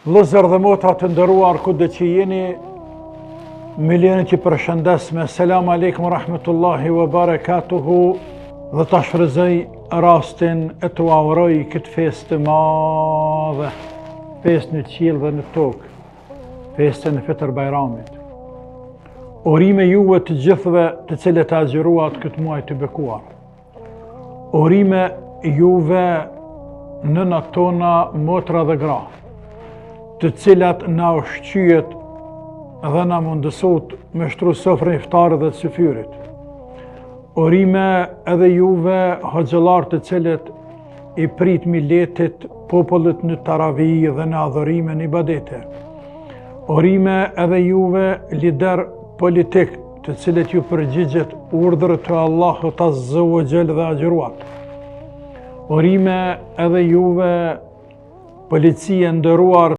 Vëllezër dhe motra të nderuar, kudo që jeni, milionit që përshëndesme. Selam aleikum rahmetullahi wa barakatuhu. Dhe ta shfrytëzoj rastin e t'u uroj këtë festë të madhe, festë në qiell dhe në tokë, festën e Fitr Bajramit. Urime juve të gjithëve të cilët e agjëruat këtë muaj të bekuar. Urime juve nënat tona, motra dhe gra, të cilat na ushqyet dhe na mundësot me shtru sofrën iftarit dhe të syfyrit. Urime edhe juve hoxhallar të cilët i prit miletit, popullit në taravi dhe në adhurime në ibadete. Urime edhe juve lider politik të cilët ju përgjigjet urdhër të Allahut Azza wa Jall dhe agjëruat. Urime edhe juve policia nderuar